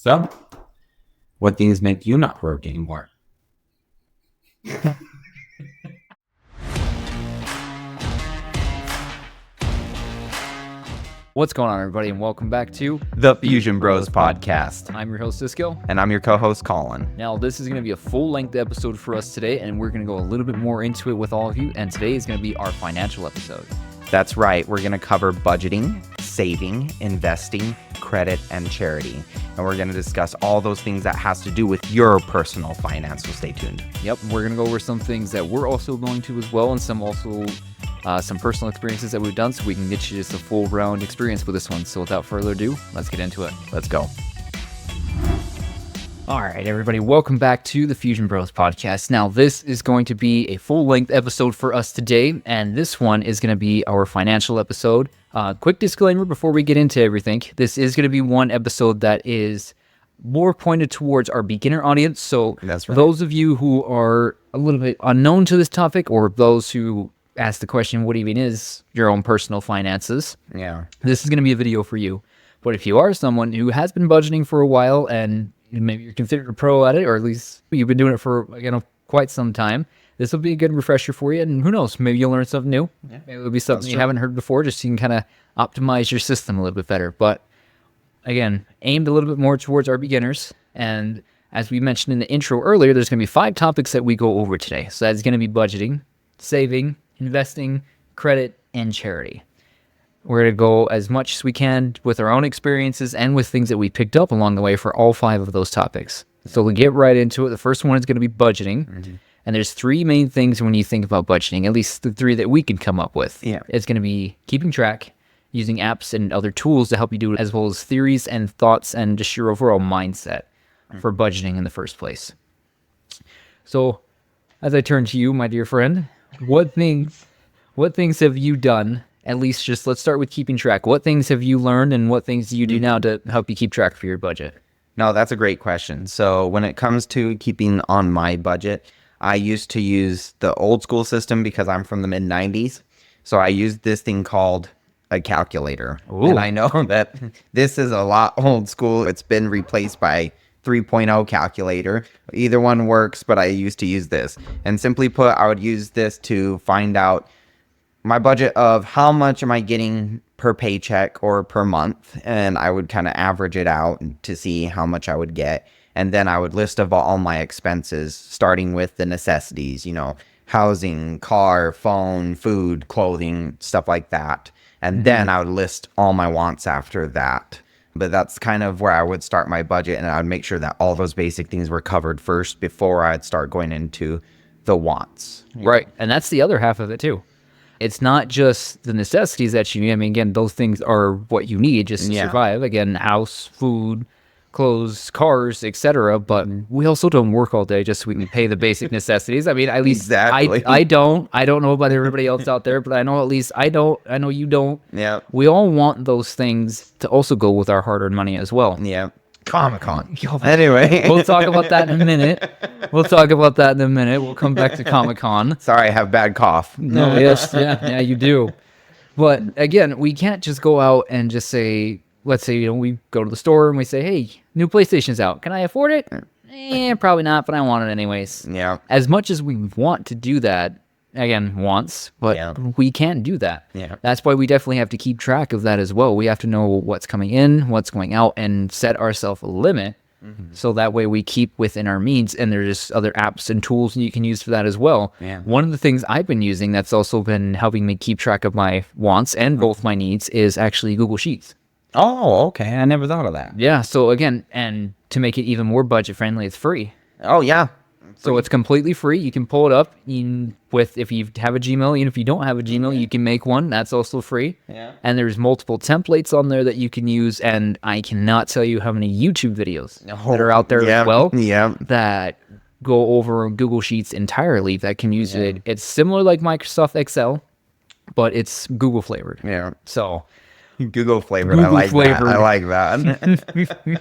So, what things make you not work anymore? What's going on, everybody, and welcome back to The Fusion Bros Podcast. I'm your host, Cisco. And I'm your co-host, Colin. Now, this is going to be a full-length episode for us today, and we're going to go a little bit more into it with all of you, and today is going to be our financial episode. That's right. We're going to cover budgeting, saving, investing, credit, and charity. And we're going to discuss all those things that has to do with your personal finance, so stay tuned. Yep, we're going to go over some things that we're also going to as well, and some personal experiences that we've done, so we can get you just a full round experience with this one. So without further ado, let's get into it. Let's go. All right, everybody, welcome back to the Fusion Bros Podcast. Now, this is going to be a full-length episode for us today, and this one is going to be our financial episode. Quick disclaimer before we get into everything. This is going to be one episode that is more pointed towards our beginner audience, so That's right. Those of you who are a little bit unknown to this topic, or those who ask the question, what even is your own personal finances? Yeah. This is going to be a video for you. But if you are someone who has been budgeting for a while and maybe you're considered a pro at it, or at least you've been doing it for quite some time, this will be a good refresher for you. And who knows, maybe you'll learn something new. Yeah, maybe it'll be something you haven't heard before, just so you can kind of optimize your system a little bit better. But again, aimed a little bit more towards our beginners. And as we mentioned in the intro earlier, there's going to be 5 topics that we go over today. So that's going to be budgeting, saving, investing, credit, and charity. We're going to go as much as we can with our own experiences and with things that we picked up along the way for all 5 of those topics. So we'll get right into it. The first one is going to be budgeting. Mm-hmm. And there's 3 main things when you think about budgeting, at least the 3 that we can come up with. Yeah. It's going to be keeping track, using apps and other tools to help you do it, as well as theories and thoughts and just your overall mindset for budgeting in the first place. So as I turn to you, my dear friend, what things have you done? At least just let's start with keeping track. What things have you learned and what things do you do now to help you keep track for your budget? No, that's a great question. So when it comes to keeping on my budget, I used to use the old school system because I'm from the mid 90s. So I used this thing called a calculator. Ooh. And I know that this is a lot old school. It's been replaced by 3.0 calculator. Either one works, but I used to use this. And simply put, I would use this to find out my budget of how much am I getting per paycheck or per month. And I would kind of average it out to see how much I would get. And then I would list of all my expenses, starting with the necessities, housing, car, phone, food, clothing, stuff like that. And then I would list all my wants after that. But that's kind of where I would start my budget, and I would make sure that all those basic things were covered first before I'd start going into the wants. Right. And that's the other half of it too. It's not just the necessities that you need. I mean, again, those things are what you need just to survive. Again, house, food, clothes, cars, etc. But we also don't work all day just so we can pay the basic necessities. I mean, at least Exactly. I don't know about everybody else out there, but I know at least I don't. I know you don't. Yeah. We all want those things to also go with our hard-earned money as well. Yeah. Comic-Con. Anyway. We'll talk about that in a minute. We'll come back to Comic-Con. Sorry, I have bad cough. No, yes, yeah, you do. But again, we can't just go out and just say, let's say, we go to the store and we say, hey, new PlayStation's out. Can I afford it? Probably not, but I want it anyways. Yeah. As much as we want to do that, again, wants, but we can't do that. Yeah. That's why we definitely have to keep track of that as well. We have to know what's coming in, what's going out, and set ourselves a limit. So that way we keep within our means, and there's just other apps and tools you can use for that as well. Yeah. One of the things I've been using that's also been helping me keep track of my wants and both my needs is actually Google Sheets. Oh, okay. I never thought of that. Yeah, so again, and to make it even more budget friendly, it's free. Oh, yeah. So it's completely free. You can pull it up if you have a Gmail. Even if you don't have a Gmail, you can make one. That's also free. Yeah. And there's multiple templates on there that you can use. And I cannot tell you how many YouTube videos that are out there as well that go over Google Sheets entirely that can use it. It's similar like Microsoft Excel, but it's Google flavored. Yeah. So Google flavored. I like that.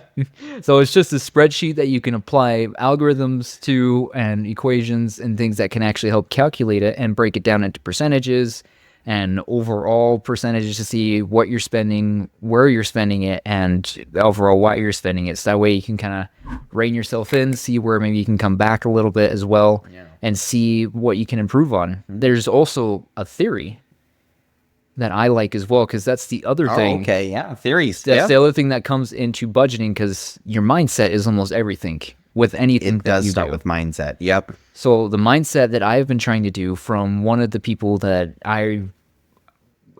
So it's just a spreadsheet that you can apply algorithms to and equations and things that can actually help calculate it and break it down into percentages and overall percentages to see what you're spending, where you're spending it, and overall why you're spending it. So that way you can kind of rein yourself in, see where maybe you can come back a little bit as well, and see what you can improve on. There's also a theory that I like as well, because that's the other thing. Okay, yeah, theories. That's the other thing that comes into budgeting, because your mindset is almost everything with anything It does that you start do. with mindset. Yep. So the mindset that I've been trying to do from one of the people that I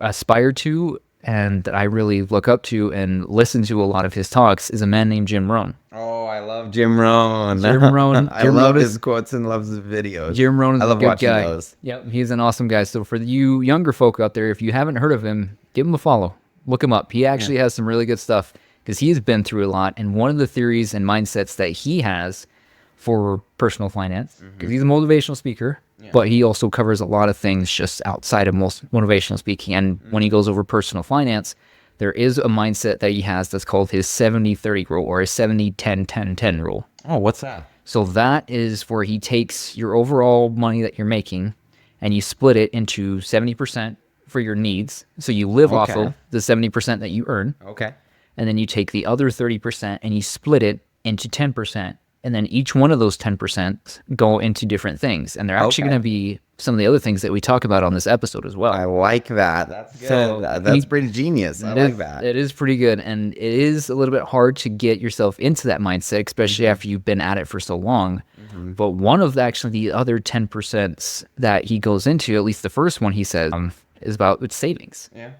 aspire to and that I really look up to and listen to a lot of his talks is a man named Jim Rohn. Oh, I love Jim Rohn. Jim Rohn. I Jim love Rohn his quotes and loves his videos. Jim Rohn is I a love good watching guy. those. Yep, he's an awesome guy. So for you younger folk out there, if you haven't heard of him, give him a follow. Look him up. He actually has some really good stuff because he's been through a lot. And one of the theories and mindsets that he has for personal finance, because he's a motivational speaker, but he also covers a lot of things just outside of most motivational speaking. And when he goes over personal finance, there is a mindset that he has that's called his 70-30 rule, or his 70-10-10-10 rule. Oh, what's that? So that is where he takes your overall money that you're making and you split it into 70% for your needs. So you live off of the 70% that you earn. Okay. And then you take the other 30% and you split it into 10%. And then each one of those 10% go into different things. And they're actually going to be some of the other things that we talk about on this episode as well. I like that. That's good. So That's pretty genius. I like that. It is pretty good. And it is a little bit hard to get yourself into that mindset, especially after you've been at it for so long. But one of the other 10% that he goes into, at least the first one he says, is about savings. Yeah.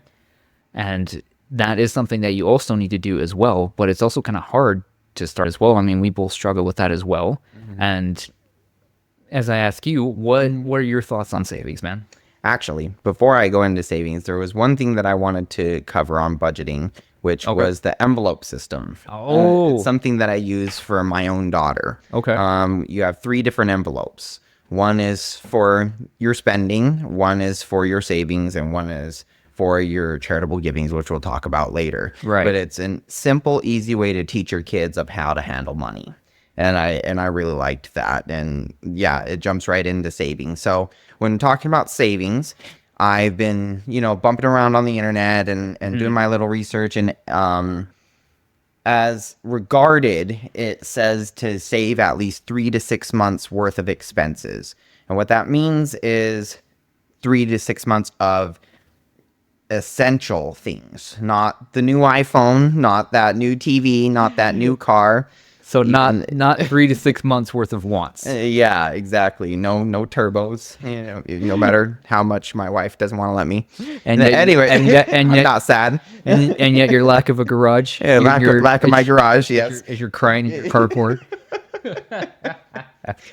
And that is something that you also need to do as well. But it's also kind of hard to start as well. I mean, we both struggle with that as well. And as I ask you, what are your thoughts on savings, man? Actually, before I go into savings, there was one thing that I wanted to cover on budgeting, which was the envelope system. It's something that I use for my own daughter. Okay. You have 3 different envelopes. One is for your spending, one is for your savings, and one is for your charitable givings, which we'll talk about later. Right. But it's a simple, easy way to teach your kids of how to handle money. And I really liked that. And yeah, it jumps right into savings. So when talking about savings, I've been, bumping around on the internet and doing my little research. And as regarded, it says to save at least 3 to 6 months worth of expenses. And what that means is 3 to 6 months of essential things, not the new iPhone, not that new TV, not that new car. So not 3 to 6 months worth of wants. Yeah, exactly. No turbos. No matter how much my wife doesn't want to let me. And yet, anyway, and yet, I'm not sad. and yet your lack of a garage. Yeah, lack of my garage. Yes, as you're crying in your carport.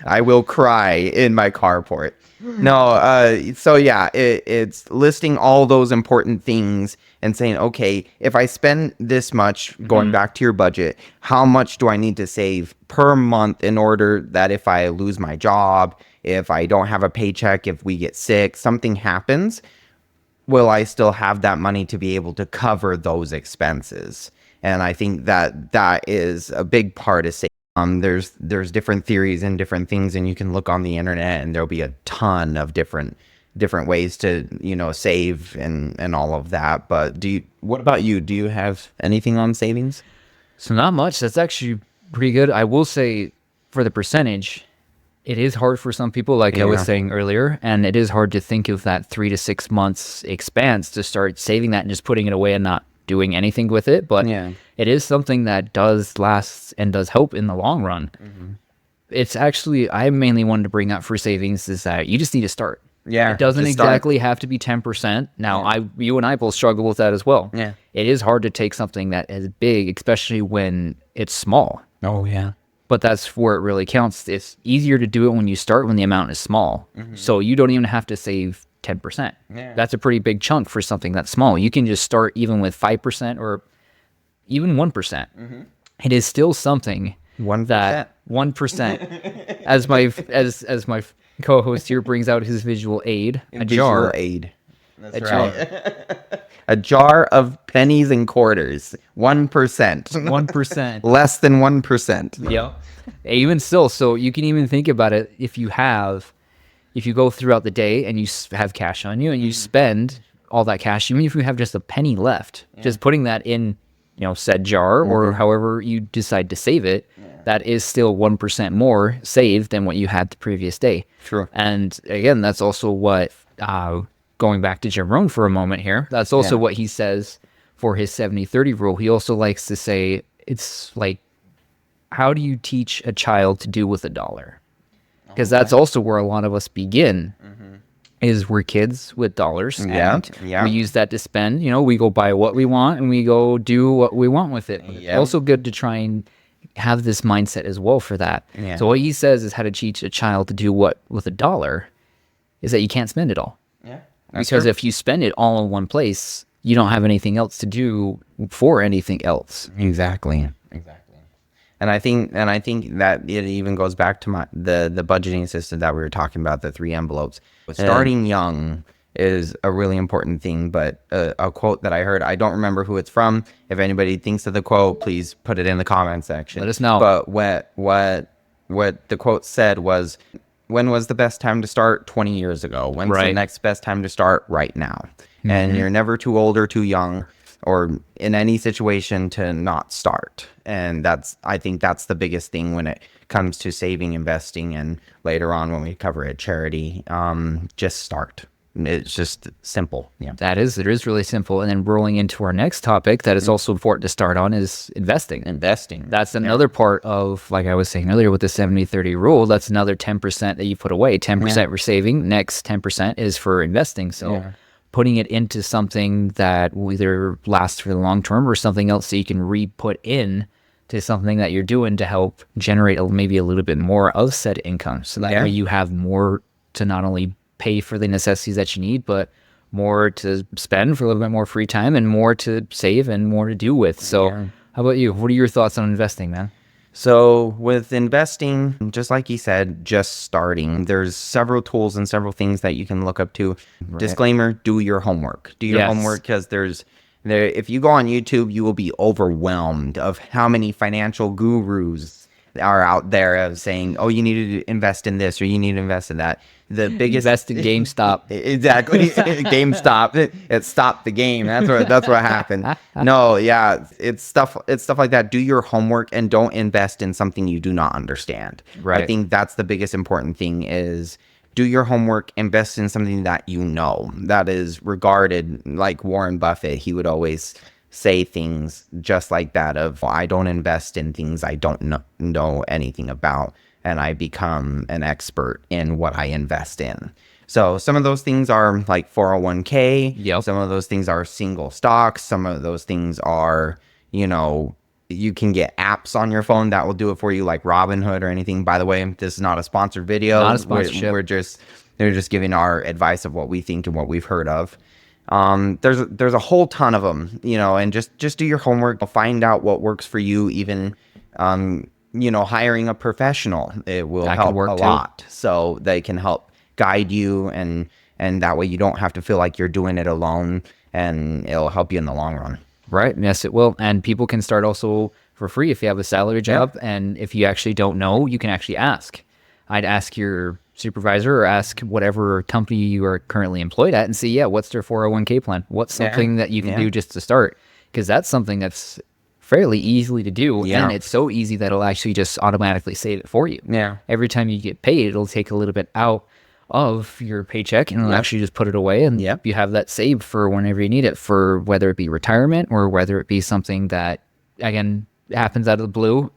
I will cry in my carport. No, so yeah, it's listing all those important things and saying, okay, if I spend this much, going back to your budget, how much do I need to save per month in order that if I lose my job, if I don't have a paycheck, if we get sick, something happens, will I still have that money to be able to cover those expenses? And I think that is a big part of saving. There's different theories and different things, and you can look on the internet and there'll be a ton of different ways to, save and all of that. But what about you? Do you have anything on savings? So not much. That's actually pretty good. I will say for the percentage, it is hard for some people, like I was saying earlier, and it is hard to think of that 3 to 6 months expanse to start saving that and just putting it away and not doing anything with it. But it is something that does last and does help in the long run. It's actually, I mainly wanted to bring up for savings is that you just need to start. Yeah. It doesn't exactly have to be 10%. Now, you and I both struggle with that as well. Yeah. It is hard to take something that is big, especially when it's small. Oh, yeah. But that's where it really counts. It's easier to do it when you start when the amount is small. So you don't even have to save 10%. Yeah. That's a pretty big chunk for something that's small. You can just start even with 5% or even 1%. It is still something 1%. that 1%, as my co-host here brings out his visual aid, Visual aid. That's jar. A jar of pennies and quarters. 1%. 1%. Less than 1%. Yeah. Even still, so you can even think about it if you have, if you go throughout the day and you have cash on you and you spend all that cash, even if you have just a penny left, just putting that in, said jar or however you decide to save it, that is still 1% more saved than what you had the previous day. True. And again, that's also what, going back to Jim Rohn for a moment here, that's also what he says for his 70-30 rule. He also likes to say, it's like, how do you teach a child to do with $1? Because that's also where a lot of us begin. Is we're kids with dollars, and we use that to spend. We go buy what we want, and we go do what we want with it. But it's also good to try and have this mindset as well for that. So what he says is how to teach a child to do what with $1 is that you can't spend it all. Because if you spend it all in one place, you don't have anything else to do for anything else. Exactly. And I think that it even goes back to the budgeting system that we were talking about, the 3 envelopes. Starting young is a really important thing, but a quote that I heard, I don't remember who it's from. If anybody thinks of the quote, please put it in the comment section. Let us know. But what the quote said was, when was the best time to start? 20 years ago. When's the next best time to start? Right now. And you're never too old or too young or in any situation to not start. And I think that's the biggest thing when it comes to saving, investing, and later on when we cover it, charity, just start. It's just simple. It is really simple. And then rolling into our next topic that is also important to start on is investing. That's another part of, like I was saying earlier with the 70-30 rule, that's another 10% that you put away. 10% for saving, next 10% is for investing. So putting it into something that will either last for the long term or something else that you can re-put in to something that you're doing to help generate maybe a little bit more of said income. So that way you have more to not only pay for the necessities that you need, but more to spend for a little bit more free time and more to save and more to do with. So how about you? What are your thoughts on investing, man? So with investing, just like you said, just starting, there's several tools and several things that you can look up to. Disclaimer, do your homework. Do your homework, because if you go on YouTube, you will be overwhelmed of how many financial gurus are out there of saying, oh, you need to invest in this or you need to invest in that. The biggest invest in GameStop. Exactly. GameStop. It stopped the game. That's what happened. No, it's stuff like that. Do your homework and don't invest in something you do not understand. Right. I think that's the biggest important thing is do your homework, invest in something that you know, that is regarded, like Warren Buffett. He would always say things just like that of, I don't invest in things I don't know anything about, and I become an expert in what I invest in. So some of those things are like 401k. Some of those things are single stocks. Some of those things are, you can get apps on your phone that will do it for you, like Robinhood or anything. By the way, this is not a sponsored video. Not a sponsorship. They're just giving our advice of what we think and what we've heard of. There's a whole ton of them, and just do your homework, find out what works for you. Even, hiring a professional, it will help a lot. So they can help guide you, and that way you don't have to feel like you're doing it alone, and it'll help you in the long run. Right. Yes, it will. And people can start also for free if you have a salary job. And if you actually don't know, you can actually ask. I'd ask your supervisor or ask whatever company you are currently employed at and see, what's their 401k plan? What's something that you can do just to start? Because that's something that's fairly easily to do. And it's so easy that it'll actually just automatically save it for you. Every time you get paid, it'll take a little bit out of your paycheck and it'll actually just put it away, and you have that saved for whenever you need it, for whether it be retirement or whether it be something that, again, happens out of the blue.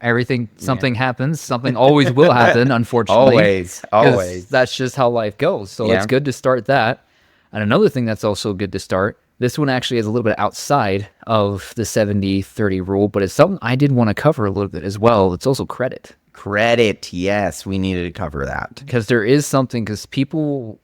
Something happens, something always will happen, unfortunately. Always. That's just how life goes. So it's good to start that. And another thing that's also good to start, this one actually is a little bit outside of the 70-30 rule, but it's something I did want to cover a little bit as well. It's also credit. Yes, we needed to cover that. Because there is something, because people,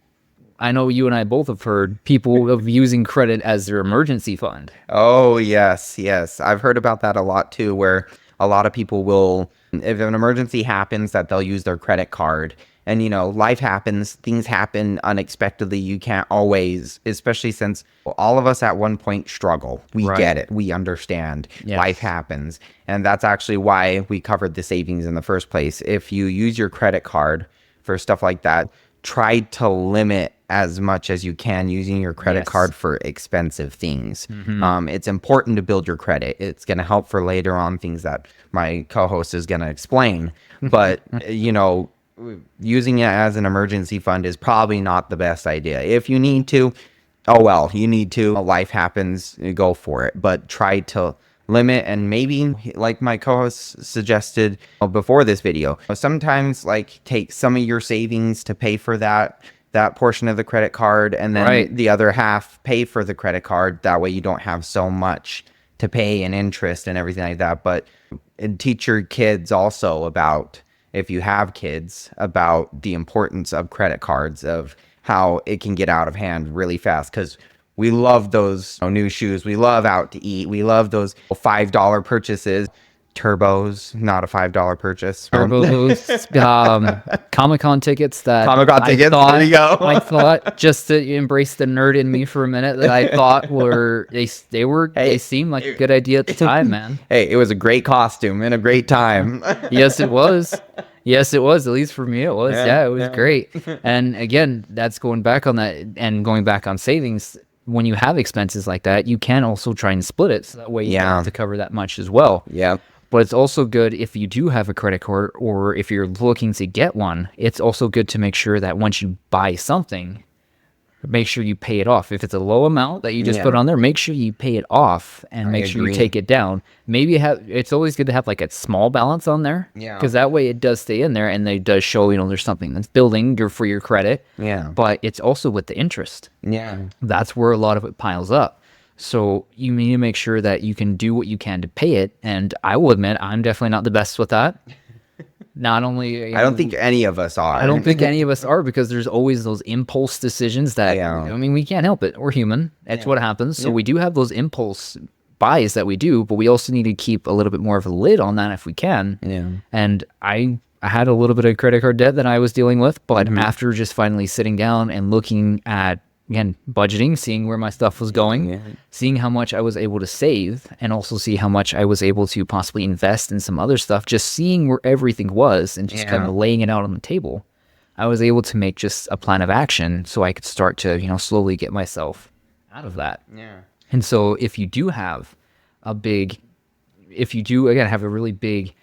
I know you and I both have heard people of using credit as their emergency fund. Oh, yes. I've heard about that a lot too, where a lot of people will, if an emergency happens, that they'll use their credit card. And, life happens, things happen unexpectedly. You can't always, especially since all of us at one point struggle. We get it. We understand. Life happens. And that's actually why we covered the savings in the first place. If you use your credit card for stuff like that, try to limit as much as you can using your credit Yes. card for expensive things. It's important to build your credit. It's going to help for later on things that my co-host is going to explain. But, using it as an emergency fund is probably not the best idea. If you need to, oh well, you need to. Life happens, go for it. But try to limit, and maybe, like my co-host suggested before this video, sometimes like take some of your savings to pay for that portion of the credit card, and then the other half pay for the credit card. That way you don't have so much to pay in interest and everything like that. But teach your kids also about, if you have kids, about the importance of credit cards, of how it can get out of hand really fast. Because we love those new shoes. We love out to eat. We love those $5 purchases. Turbos, not a $5 purchase. Turbos, Comic-Con tickets that Comic-Con tickets, there you go. I thought, just to embrace the nerd in me for a minute, that I thought they seemed like a good idea at the time, man. Hey, it was a great costume and a great time. Yes, it was. Yes, it was. At least for me, it was. Yeah, it was great. And again, that's going back on that, and going back on savings. When you have expenses like that, you can also try and split it, so that way you don't have to cover that much as well. Yeah. But it's also good if you do have a credit card, or if you're looking to get one, it's also good to make sure that once you buy something, make sure you pay it off. If it's a low amount that you just put on there, make sure you pay it off, and make sure you take it down. Maybe it's always good to have like a small balance on there, because that way it does stay in there, and it does show, there's something that's building for your credit. Yeah. But it's also with the interest. Yeah. That's where a lot of it piles up. So you need to make sure that you can do what you can to pay it. And I will admit, I'm definitely not the best with that. Not only... I don't think any of us are. I don't think any of us are, because there's always those impulse decisions that, we can't help it. We're human. That's what happens. So we do have those impulse buys that we do, but we also need to keep a little bit more of a lid on that if we can. Yeah. And I had a little bit of credit card debt that I was dealing with, but after just finally sitting down and looking at, again, budgeting, seeing where my stuff was going, seeing how much I was able to save, and also see how much I was able to possibly invest in some other stuff, just seeing where everything was and just kind of laying it out on the table, I was able to make just a plan of action so I could start to, slowly get myself out of that. Yeah. And so if you do have have a really big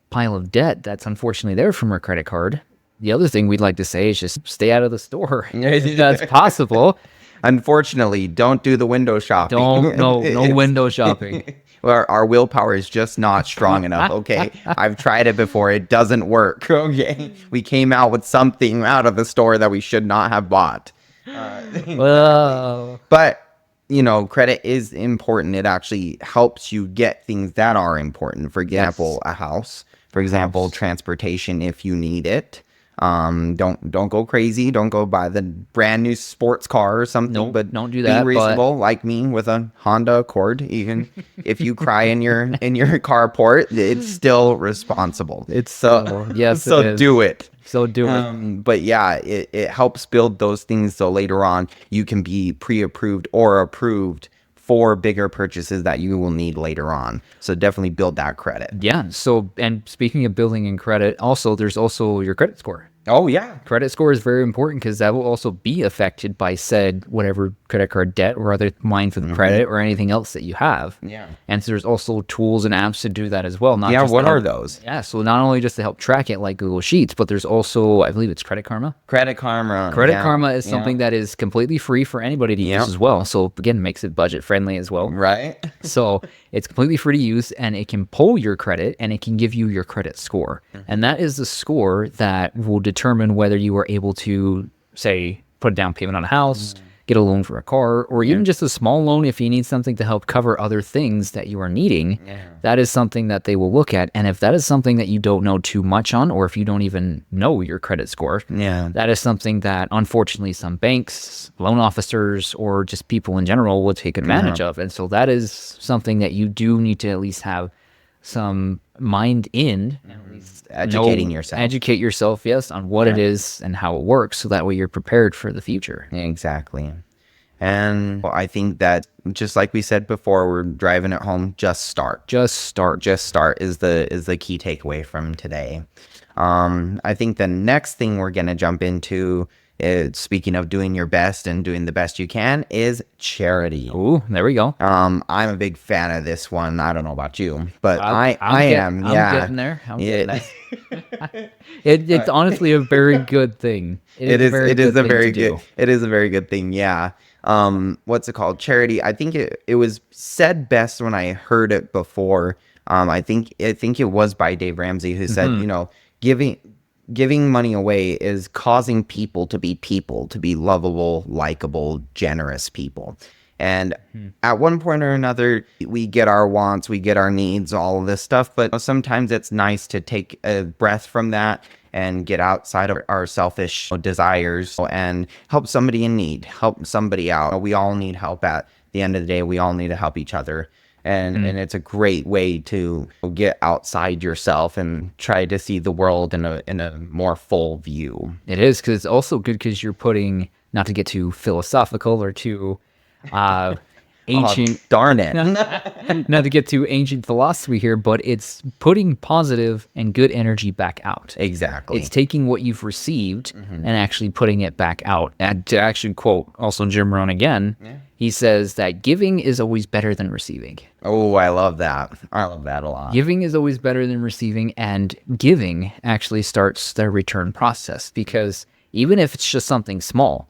pile of debt that's unfortunately there from a credit card, the other thing we'd like to say is just stay out of the store. That's possible. Unfortunately, don't do the window shopping. No window shopping. Our willpower is just not strong enough. Okay, I've tried it before. It doesn't work. Okay, we came out with something out of the store that we should not have bought. But credit is important. It actually helps you get things that are important. For example, a house. For example, transportation if you need it. Don't go crazy. Don't go buy the brand new sports car or something. Nope, but don't do that. Be reasonable, like me with a Honda Accord. Even if you cry in your carport, it's still responsible. It's so do it. So do it. But yeah, it helps build those things so later on you can be pre-approved or approved for bigger purchases that you will need later on. So definitely build that credit. Yeah. So, and speaking of building in credit, there's also your credit score. Oh, yeah. Credit score is very important, because that will also be affected by said whatever credit card debt or other line for the credit or anything else that you have. Yeah. And so there's also tools and apps to do that as well. What are those? Yeah. So not only just to help track it like Google Sheets, but there's also, I believe it's Credit Karma. Credit Karma. Credit Karma is something that is completely free for anybody to use as well. So again, makes it budget friendly as well. Right. So it's completely free to use, and it can pull your credit, and it can give you your credit score. And that is the score that will determine whether you are able to, say, put a down payment on a house, get a loan for a car, or even just a small loan if you need something to help cover other things that you are needing. That is something that they will look at. And if that is something that you don't know too much on, or if you don't even know your credit score, that is something that unfortunately some banks, loan officers, or just people in general will take advantage of. And so that is something that you do need to at least have some mind in, at least educate yourself, yes, on what it is and how it works, so that way you're prepared for the future. Exactly. And I think that, just like we said before, we're driving it home. Just start. Just start is the key takeaway from today. I think the next thing we're gonna jump into, speaking of doing your best and doing the best you can, is charity. Ooh, there we go. I'm a big fan of this one. I don't know about you, but I am. I'm Yeah, getting there. I'm getting there. It's honestly a very good thing. It is a very good thing. Yeah. What's it called? Charity. I think it was said best when I heard it before. I think it was by Dave Ramsey, who said, giving money away is causing people, to be lovable, likable, generous people. And at one point or another, we get our wants, we get our needs, all of this stuff. But sometimes it's nice to take a breath from that and get outside of our selfish desires and help somebody in need, help somebody out. We all need help at the end of the day. We all need to help each other. And it's a great way to get outside yourself and try to see the world in a more full view. It is, because it's also good because you're putting, not to get too philosophical or too ancient. Oh, darn it. Not to get too ancient philosophy here, but it's putting positive and good energy back out. Exactly. It's taking what you've received and actually putting it back out. And to actually quote also Jim Rohn again, he says that giving is always better than receiving. Oh, I love that. I love that a lot. Giving is always better than receiving, and giving actually starts the return process, because even if it's just something small,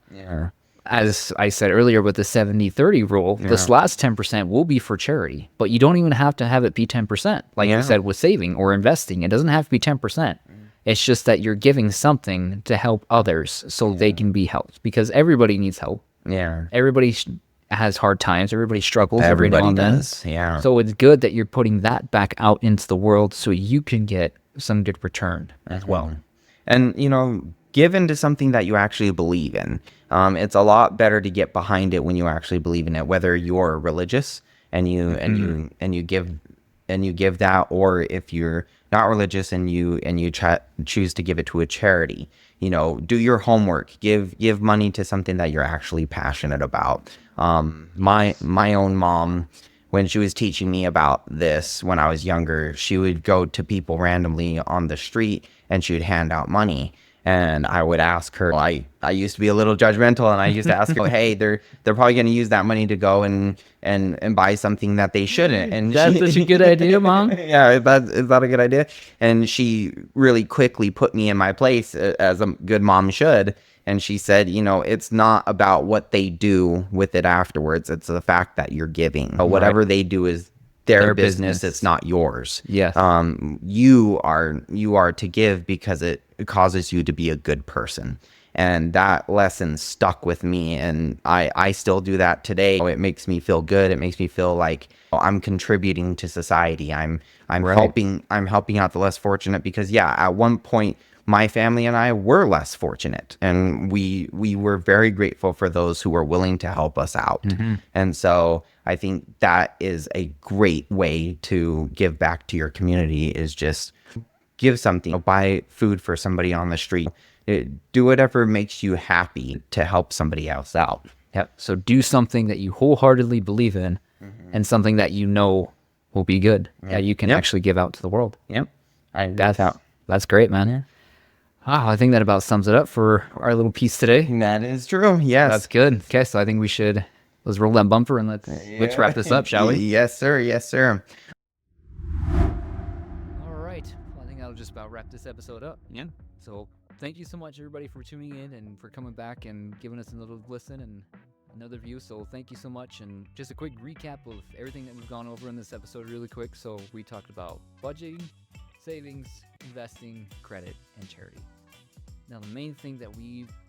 as I said earlier with the 70-30 rule, this last 10% will be for charity, but you don't even have to have it be 10%. Like you said with saving or investing, it doesn't have to be 10%. It's just that you're giving something to help others so they can be helped, because everybody needs help. Yeah. Everybody has hard times. Everybody struggles. Everybody every now and does. Yeah. So it's good that you're putting that back out into the world so you can get some good return as well. And, give into something that you actually believe in. It's a lot better to get behind it when you actually believe in it, whether you're religious and you give that, or if you're not religious and you choose to give it to a charity. Do your homework. Give money to something that you're actually passionate about. My own mom, when she was teaching me about this when I was younger, she would go to people randomly on the street and she would hand out money. And I would ask her, I used to be a little judgmental, and I used to ask her, hey, they're probably going to use that money to go and buy something that they shouldn't. And that's such a good idea, Mom. Yeah, is that a good idea? And she really quickly put me in my place, as a good mom should. And she said, it's not about what they do with it afterwards. It's the fact that you're giving. Whatever they do is their business. It's not yours. Yes. You are to give because it causes you to be a good person. And that lesson stuck with me, and I still do that today. It makes me feel good. It makes me feel like I'm contributing to society. I'm helping out the less fortunate, because at one point my family and I were less fortunate, and we were very grateful for those who were willing to help us out. And so I think that is a great way to give back to your community, is just give something. Buy food for somebody on the street. Do whatever makes you happy to help somebody else out. Yep. So do something that you wholeheartedly believe in, and something that will be good, that you can actually give out to the world. Yep. That's great, man. Yeah. Wow, I think that about sums it up for our little piece today. That is true. Yes. That's good. Okay, so I think let's roll that bumper and let's wrap this up, shall we? Yes, sir. Yes, sir. All right. Well, I think that'll just about wrap this episode up. Yeah. So thank you so much, everybody, for tuning in and for coming back and giving us another listen and another view. So thank you so much. And just a quick recap of everything that we've gone over in this episode really quick. So we talked about budgeting, savings, investing, credit, and charity. Now, the main thing that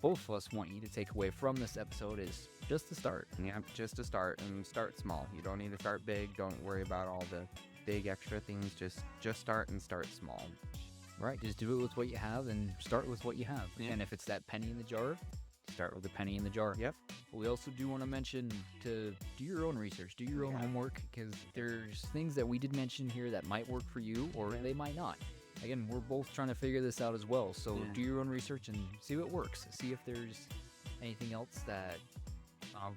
both of us want you to take away from this episode is just to start. Yeah, just to start, and start small. You don't need to start big. Don't worry about all the big extra things. Just start and start small. Right, just do it with what you have and start with what you have. Yeah. And if it's that penny in the jar, start with the penny in the jar. Yep. But we also do want to mention to do your own research, do your own homework, because there's things that we did mention here that might work for you, or they might not. Again, we're both trying to figure this out as well. So do your own research and see what works. See if there's anything else that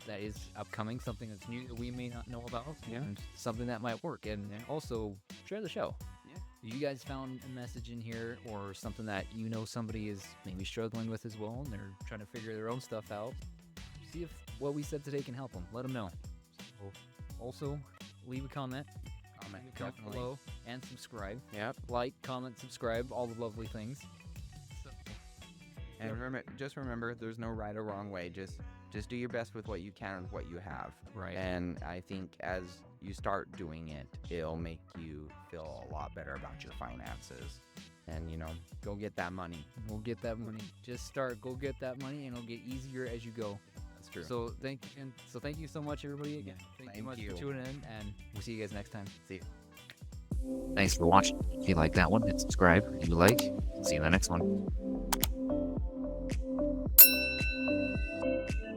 that is upcoming, something that's new that we may not know about, Yeah. and something that might work. And also share the show. Yeah. If you guys found a message in here or something that you know somebody is maybe struggling with as well, and they're trying to figure their own stuff out, see if what we said today can help them. Let them know. So also, leave a comment. Comment below and subscribe. Yep. Like, comment, subscribe, all the lovely things. So, And remember, there's no right or wrong way. Just do your best with what you can with what you have. Right. And I think as you start doing it, it'll make you feel a lot better about your finances. And go get that money. We'll get that money. Just start. Go get that money, and it'll get easier as you go. That's true. So thank you so much, everybody. Again, thank you much for tuning in, and we'll see you guys next time. See you. Thanks for watching. If you like that one, hit subscribe. If you like, see you in the next one.